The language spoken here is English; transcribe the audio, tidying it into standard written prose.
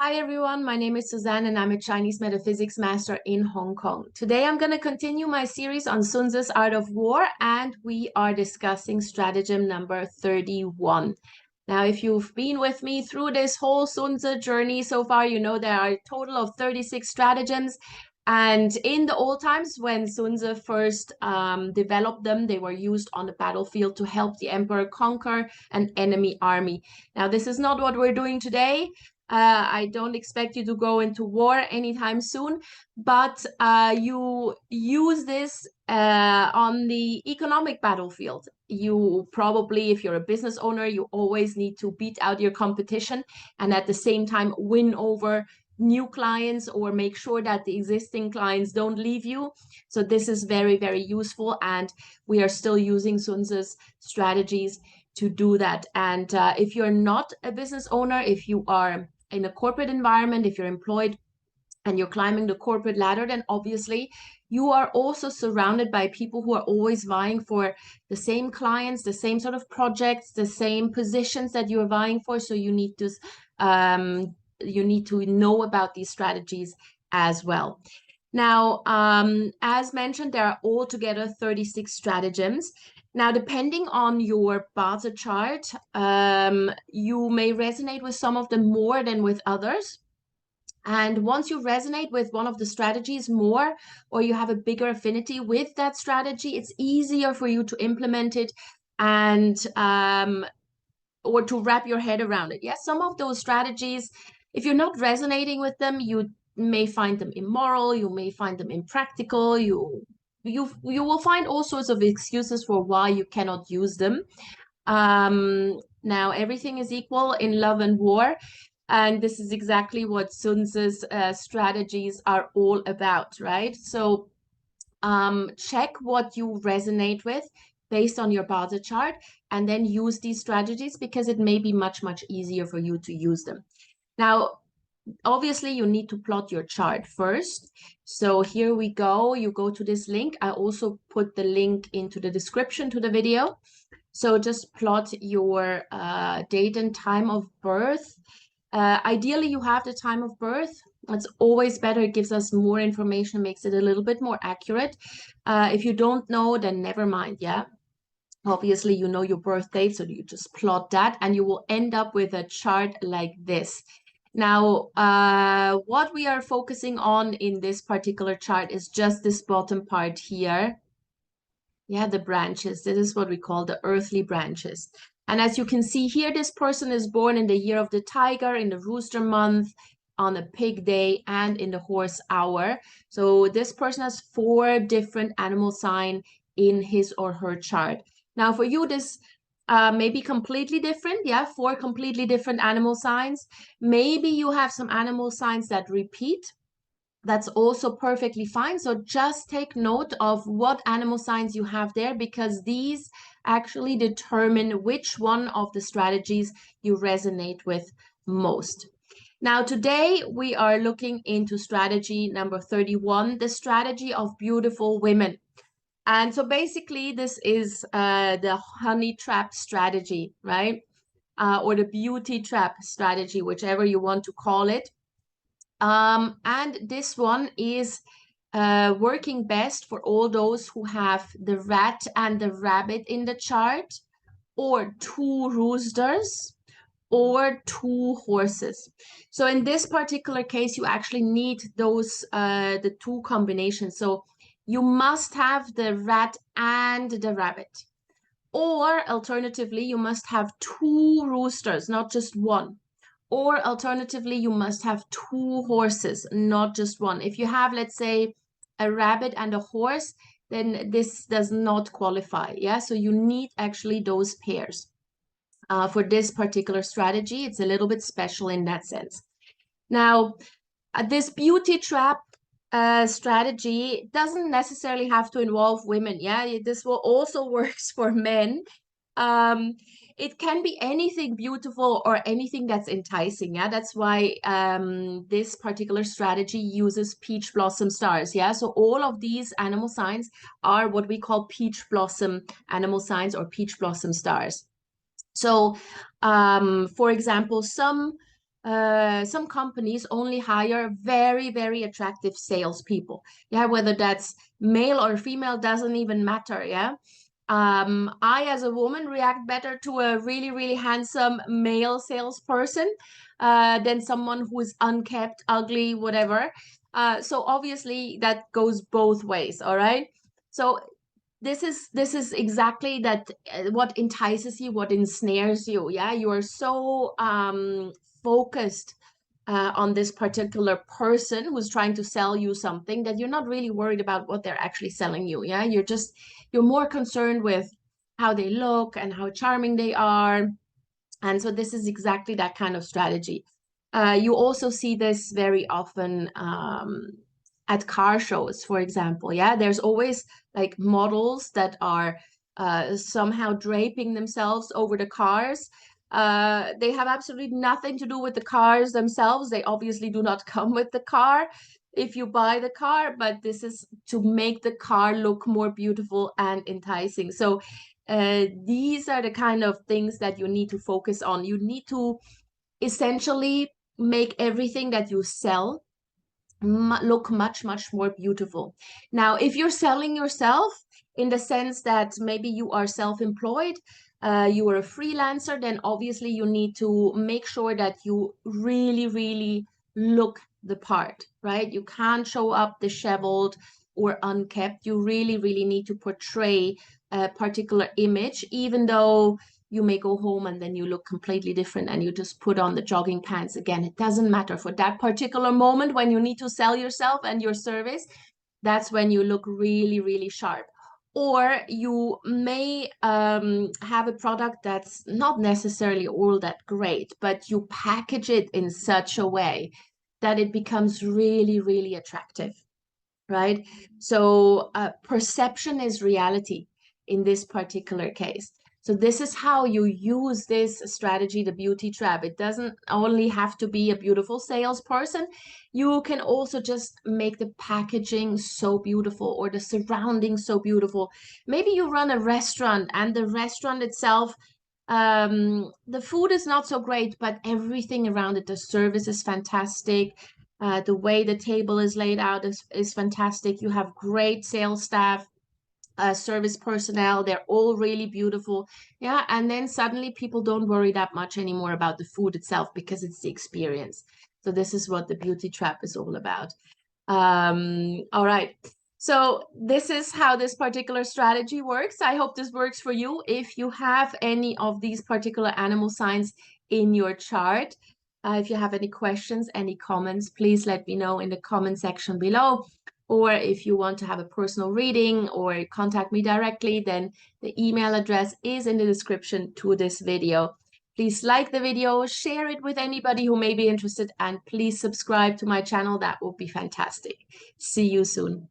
Hi everyone, my name is Suzanne and I'm a Chinese metaphysics master in Hong Kong. Today I'm going to continue my series on Sun Tzu's Art of War and we are discussing stratagem number 31. Now, if you've been with me through this whole Sun Tzu journey so far, you know there are a total of 36 stratagems. And in the old times, when Sun Tzu first developed them, they were used on the battlefield to help the emperor conquer an enemy army. Now, this is not what we're doing today. I don't expect you to go into war anytime soon, but you use this on the economic battlefield. You probably, if you're a business owner, you always need to beat out your competition and at the same time win over new clients or make sure that the existing clients don't leave you. So this is very, very useful, and we are still using Sun Tzu's strategies to do that. And if you're not a business owner, if you are in a corporate environment, if you're employed and you're climbing the corporate ladder, then obviously you are also surrounded by people who are always vying for the same clients, the same sort of projects, the same positions that you're vying for. So you need to know about these strategies as well. Now, as mentioned, there are altogether 36 stratagems. Now, depending on your Bazi chart, you may resonate with some of them more than with others. And once you resonate with one of the strategies more, or you have a bigger affinity with that strategy, it's easier for you to implement it and or to wrap your head around it. Yes, some of those strategies, if you're not resonating with them, you may find them immoral, you may find them impractical, you will find all sorts of excuses for why you cannot use them. Now everything is equal in love and war, and this is exactly what Sun Tzu's strategies are all about, right? So check what you resonate with based on your Bazi chart, and then use these strategies because it may be much, much easier for you to use them. Now, obviously, you need to plot your chart first. So here we go. You go to this link. I also put the link into the description to the video. So just plot your date and time of birth. Ideally, you have the time of birth. It's always better. It gives us more information, makes it a little bit more accurate. If you don't know, then never mind, yeah? Obviously, you know your birth date, so you just plot that, and you will end up with a chart like this. Now, what we are focusing on in this particular chart is just this bottom part here. Yeah, the branches. This is what we call the earthly branches. And as you can see here, this person is born in the year of the tiger, in the rooster month, on a pig day, and in the horse hour. So this person has 4 different animal signs in his or her chart. Now, for you, this may be completely different. Yeah, 4 completely different animal signs. Maybe you have some animal signs that repeat. That's also perfectly fine. So just take note of what animal signs you have there, because these actually determine which one of the strategies you resonate with most. Now, today we are looking into strategy number 31, the strategy of beautiful women. And so basically this is the honey trap strategy, right? Or the beauty trap strategy, whichever you want to call it. And this one is working best for all those who have the rat and the rabbit in the chart, or 2 roosters, or 2 horses. So in this particular case, you actually need those the 2 combinations. So you must have the rat and the rabbit. Or alternatively, you must have 2 roosters, not just one. Or alternatively, you must have 2 horses, not just one. If you have, let's say, a rabbit and a horse, then this does not qualify. Yeah, so you need actually those pairs. For this particular strategy, it's a little bit special in that sense. Now, this beauty trap strategy doesn't necessarily have to involve women. Yeah, this will also works for men. It can be anything beautiful or anything that's enticing. Yeah, that's why this particular strategy uses peach blossom stars. Yeah, so all of these animal signs are what we call peach blossom animal signs or peach blossom stars. So, for example, some some companies only hire very, very attractive salespeople. Yeah, whether that's male or female doesn't even matter. Yeah. I, as a woman, react better to a really, really handsome male salesperson than someone who is unkept, ugly, whatever. So obviously that goes both ways, all right? So this is exactly that what entices you, what ensnares you. Yeah, you are so focused on this particular person who's trying to sell you something that you're not really worried about what they're actually selling you. Yeah, you're more concerned with how they look and how charming they are. And so this is exactly that kind of strategy. You also see this very often at car shows, for example. Yeah, there's always like models that are somehow draping themselves over the cars. They have absolutely nothing to do with the cars themselves. They obviously do not come with the car if you buy the car, but this is to make the car look more beautiful and enticing. So these are the kind of things that you need to focus on. You need to essentially make everything that you sell look much, much more beautiful. Now, if you're selling yourself in the sense that maybe you are self-employed, you are a freelancer, then obviously you need to make sure that you really, really look the part, right? You can't show up disheveled or unkept. You really, really need to portray a particular image, even though you may go home and then you look completely different and you just put on the jogging pants again. It doesn't matter. For that particular moment when you need to sell yourself and your service, that's when you look really, really sharp. Or you may have a product that's not necessarily all that great, but you package it in such a way that it becomes really, really attractive, right? So perception is reality in this particular case. So this is how you use this strategy, the beauty trap. It doesn't only have to be a beautiful salesperson. You can also just make the packaging so beautiful or the surroundings so beautiful. Maybe you run a restaurant and the restaurant itself, the food is not so great, but everything around it, the service is fantastic. The way the table is laid out is fantastic. You have great sales staff, service personnel. They're all really beautiful. Yeah. And then suddenly people don't worry that much anymore about the food itself because it's the experience. So this is what the beauty trap is all about. All right. So this is how this particular strategy works. I hope this works for you. If you have any of these particular animal signs in your chart, if you have any questions, any comments, please let me know in the comment section below. Or if you want to have a personal reading or contact me directly, then the email address is in the description to this video. Please like the video, share it with anybody who may be interested, and please subscribe to my channel. That would be fantastic. See you soon.